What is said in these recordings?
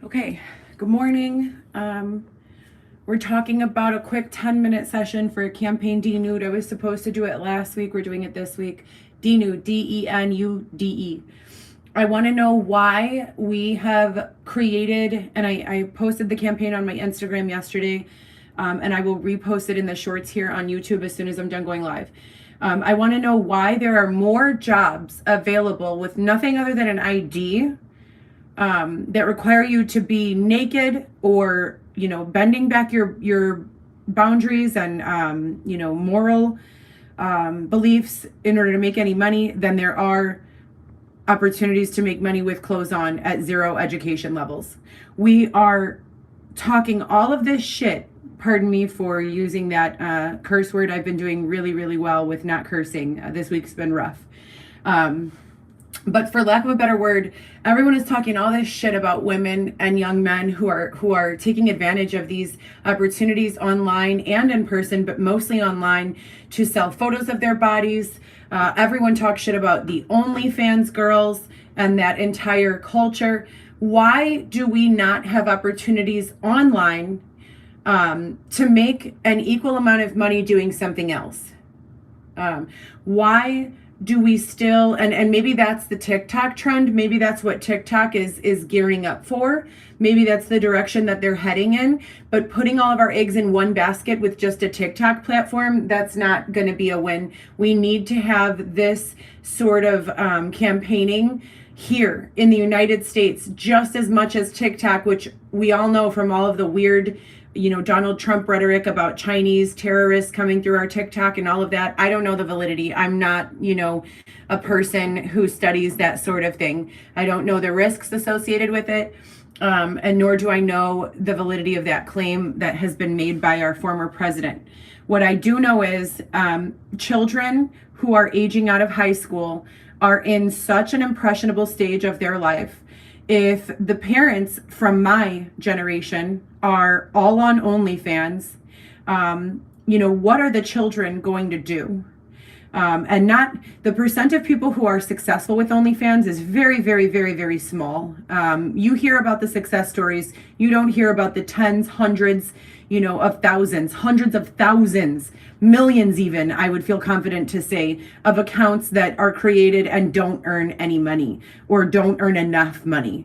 Okay, good morning. We're talking about a quick 10-minute session for campaign denude. I was supposed to do it last week. We're doing it this week. Denude, D-E-N-U-D-E. I want to know why we have created, and I posted the campaign on my Instagram yesterday, and I will repost it in the shorts here on YouTube as soon as I'm done going live. I want to know why there are more jobs available with nothing other than an ID that require you to be naked or, bending back your boundaries and, moral beliefs in order to make any money, than there are opportunities to make money with clothes on at zero education levels. We are talking all of this shit. Pardon me for using that curse word. I've been doing really, really well with not cursing. This week's been rough. But for lack of a better word, everyone is talking all this shit about women and young men who are taking advantage of these opportunities online and in person, but mostly online, to sell photos of their bodies. Everyone talks shit about the OnlyFans girls and that entire culture. Why do we not have opportunities online to make an equal amount of money doing something else? Why do we still, and maybe that's the TikTok trend, maybe that's what TikTok is gearing up for, maybe that's the direction that they're heading in, but putting all of our eggs in one basket with just a TikTok platform, that's not going to be a win. We need to have this sort of campaigning here in the United States just as much as TikTok, which we all know from all of the weird Donald Trump rhetoric about Chinese terrorists coming through our TikTok and all of that. I don't know the validity. I'm not, a person who studies that sort of thing. I don't know the risks associated with it. And nor do I know the validity of that claim that has been made by our former president. What I do know is children who are aging out of high school are in such an impressionable stage of their life. If the parents from my generation are all on OnlyFans, what are the children going to do? And not the percent of people who are successful with OnlyFans is very, very, very, very small. You hear about the success stories. You don't hear about the tens, hundreds, of thousands, hundreds of thousands, millions even, I would feel confident to say, of accounts that are created and don't earn any money or don't earn enough money.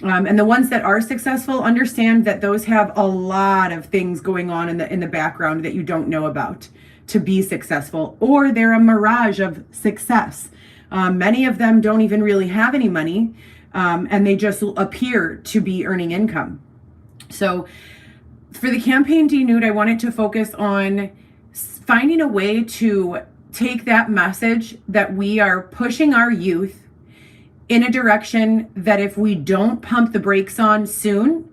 And the ones that are successful understand that those have a lot of things going on in the background that you don't know about to be successful, or they're a mirage of success. Many of them don't even really have any money, and they just appear to be earning income. So for the campaign denude, I wanted to focus on finding a way to take that message that we are pushing our youth in a direction that, if we don't pump the brakes on soon,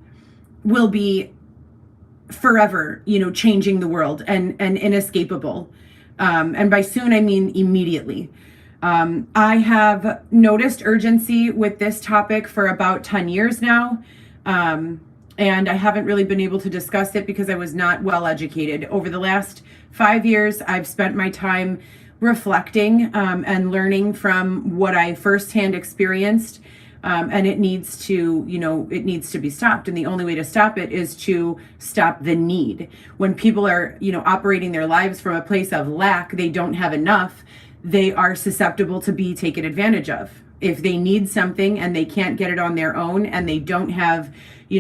will be forever, changing the world and inescapable. And by soon, I mean immediately. I have noticed urgency with this topic for about 10 years now. And I haven't really been able to discuss it because I was not well educated. Over the last 5 years, I've spent my time reflecting and learning from what I firsthand experienced. And it needs to, be stopped. And the only way to stop it is to stop the need. When people are, operating their lives from a place of lack, they don't have enough, they are susceptible to be taken advantage of. If they need something and they can't get it on their own, and they don't have,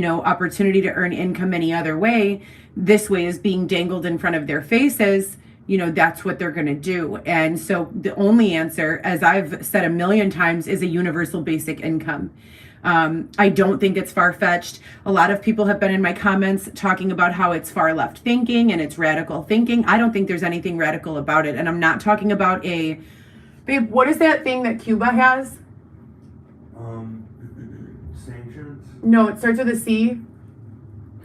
opportunity to earn income any other way, this way is being dangled in front of their faces, that's what they're going to do. And so the only answer, as I've said a million times, is a universal basic income. I don't think it's far-fetched. A lot of people have been in my comments talking about how it's far left thinking and it's radical thinking. I don't think there's anything radical about it. And I'm not talking about babe, what is that thing that Cuba has? Sanctions? No, it starts with a C.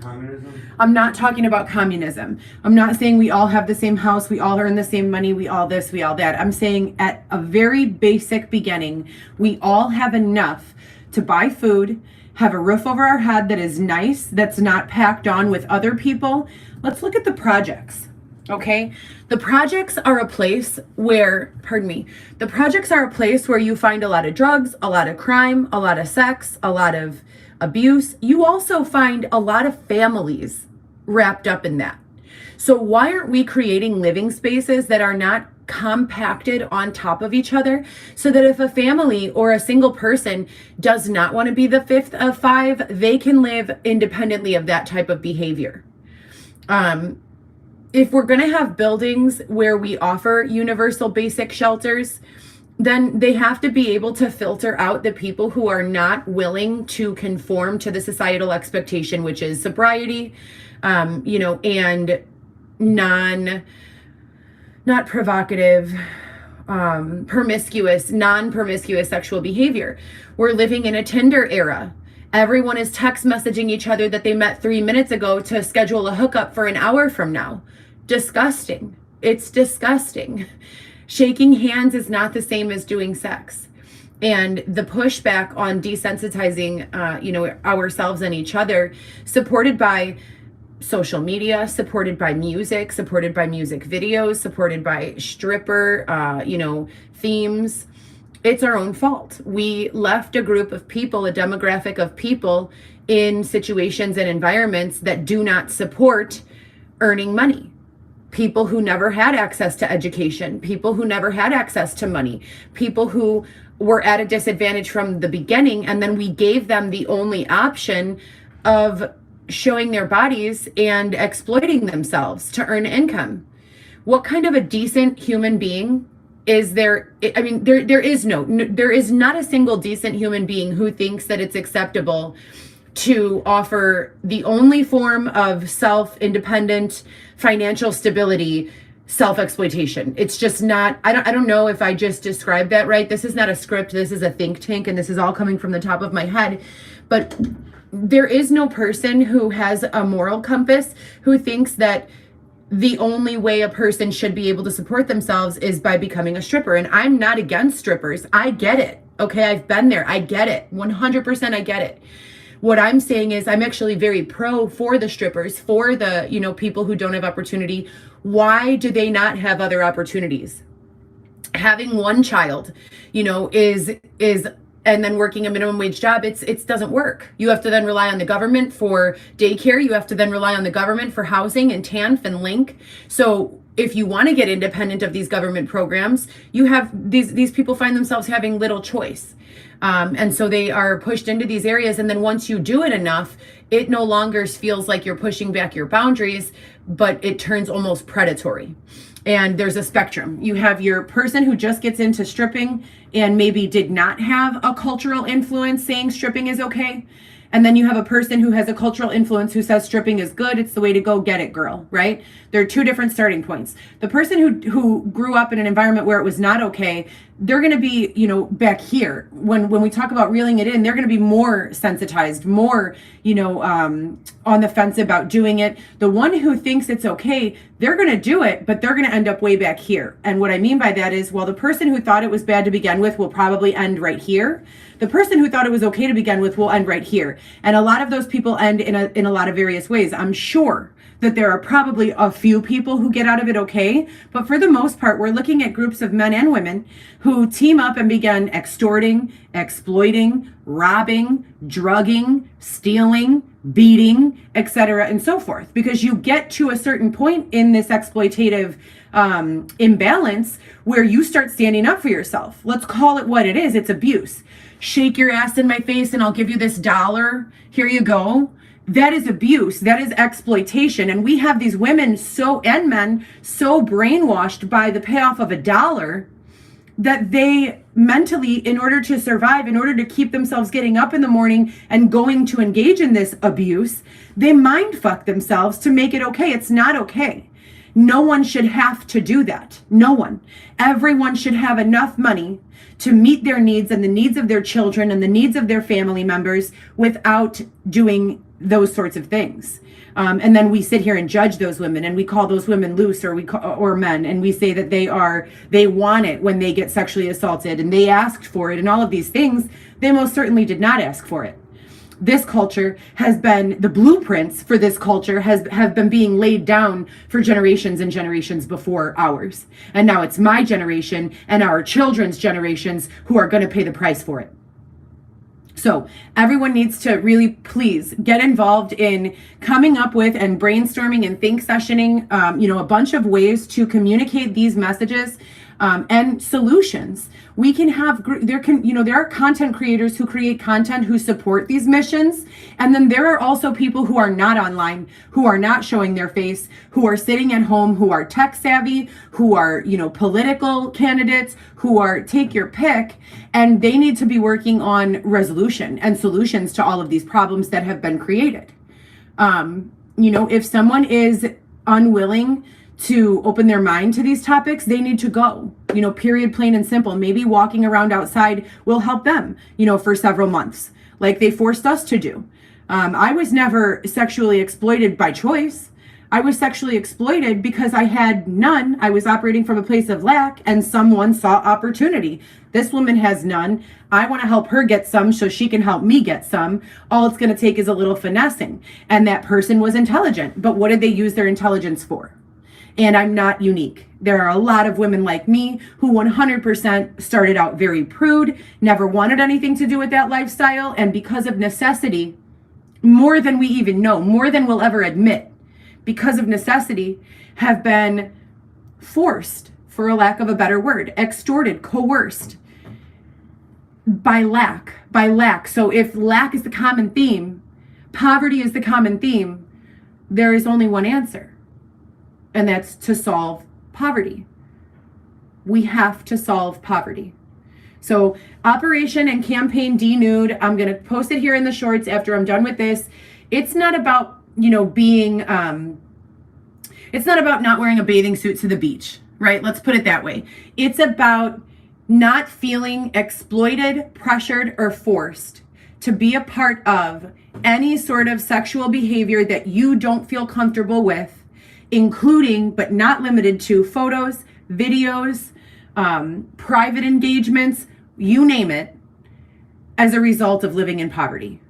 Communism? I'm not talking about communism. I'm not saying we all have the same house, we all earn the same money, we all this, we all that. I'm saying at a very basic beginning, we all have enough to buy food, have a roof over our head that is nice, that's not packed on with other people. Let's look at the projects. Okay. The projects are a place where, the projects are a place where you find a lot of drugs, a lot of crime, a lot of sex, a lot of abuse. You also find a lot of families wrapped up in that. So why aren't we creating living spaces that are not compacted on top of each other, so that if a family or a single person does not want to be the fifth of five, they can live independently of that type of behavior? If we're going to have buildings where we offer universal basic shelters, then they have to be able to filter out the people who are not willing to conform to the societal expectation, which is sobriety, and not provocative, promiscuous, non-promiscuous sexual behavior. We're living in a Tinder era. Everyone is text messaging each other that they met 3 minutes ago to schedule a hookup for an hour from now. Disgusting. It's disgusting. Shaking hands is not the same as doing sex. And the pushback on desensitizing, ourselves and each other, supported by social media, supported by music videos, supported by stripper, themes. It's our own fault. We left a group of people, a demographic of people in situations and environments that do not support earning money. People who never had access to education, people who never had access to money, people who were at a disadvantage from the beginning, and then we gave them the only option of showing their bodies and exploiting themselves to earn income. What kind of a decent human being is there? I mean, there is not a single decent human being who thinks that it's acceptable to offer the only form of self-independent financial stability, self-exploitation. It's just not, I don't know if I just described that right. This is not a script. This is a think tank, and this is all coming from the top of my head. But there is no person who has a moral compass who thinks that the only way a person should be able to support themselves is by becoming a stripper. And I'm not against strippers. I get it. Okay, I've been there. I get it. 100% I get it. What I'm saying is I'm actually very for the strippers, for the, people who don't have opportunity. Why do they not have other opportunities? Having one child, is and then working a minimum wage job, it doesn't work. You have to then rely on the government for daycare. You have to then rely on the government for housing and TANF and LINK. So if you want to get independent of these government programs, you have these people find themselves having little choice. And so they are pushed into these areas. And then once you do it enough, it no longer feels like you're pushing back your boundaries, but it turns almost predatory. And there's a spectrum. You have your person who just gets into stripping and maybe did not have a cultural influence saying stripping is okay. And then you have a person who has a cultural influence who says stripping is good. It's the way to go, get it, girl, right? There are two different starting points. The person who grew up in an environment where it was not okay, they're going to be, back here. When we talk about reeling it in, they're going to be more sensitized, more, on the fence about doing it. The one who thinks it's okay, they're going to do it, but they're going to end up way back here. And what I mean by that is, well, the person who thought it was bad to begin with will probably end right here. The person who thought it was okay to begin with will end right here. And a lot of those people end in a lot of various ways. I'm sure that there are probably a few people who get out of it okay, but for the most part, we're looking at groups of men and women who team up and begin extorting, exploiting, robbing, drugging, stealing, beating, etc., and so forth. Because you get to a certain point in this exploitative imbalance where you start standing up for yourself. Let's call it what it is. It's abuse. Shake your ass in my face and I'll give you this $1. Here you go. That is abuse. That is exploitation. And we have these women and men so brainwashed by the payoff of $1 that they mentally, in order to survive, in order to keep themselves getting up in the morning and going to engage in this abuse, they mind fuck themselves to make it okay. It's not okay. No one should have to do that. No one. Everyone should have enough money to meet their needs and the needs of their children and the needs of their family members without doing those sorts of things. And then we sit here and judge those women, and we call those women loose, or men, and we say that they want it when they get sexually assaulted and they asked for it and all of these things. They most certainly did not ask for it. this culture has been, the blueprints for this culture have been being laid down for generations and generations before ours. And now it's my generation and our children's generations who are going to pay the price for it. So everyone needs to really please get involved in coming up with and brainstorming and think sessioning, a bunch of ways to communicate these messages and solutions. We can have, there are content creators who create content who support these missions. And then there are also people who are not online, who are not showing their face, who are sitting at home, who are tech savvy, who are, political candidates, who are take your pick, and they need to be working on resolution and solutions to all of these problems that have been created. If someone is unwilling to open their mind to these topics, they need to go, period, plain and simple. Maybe walking around outside will help them, for several months, like they forced us to do. I was never sexually exploited by choice. I was sexually exploited because I had none. I was operating from a place of lack and someone saw opportunity. This woman has none. I want to help her get some so she can help me get some. All it's going to take is a little finessing. And that person was intelligent. But what did they use their intelligence for? And I'm not unique. There are a lot of women like me who 100% started out very prude, never wanted anything to do with that lifestyle. And because of necessity, more than we even know, more than we'll ever admit, because of necessity, have been forced, for a lack of a better word, extorted, coerced by lack. So if lack is the common theme, poverty is the common theme, there is only one answer. And that's to solve poverty. We have to solve poverty. So Operation and Campaign Denude, I'm going to post it here in the shorts after I'm done with this. It's not about, being, it's not about not wearing a bathing suit to the beach, right? Let's put it that way. It's about not feeling exploited, pressured, or forced to be a part of any sort of sexual behavior that you don't feel comfortable with, including but not limited to photos, videos, private engagements, you name it, as a result of living in poverty.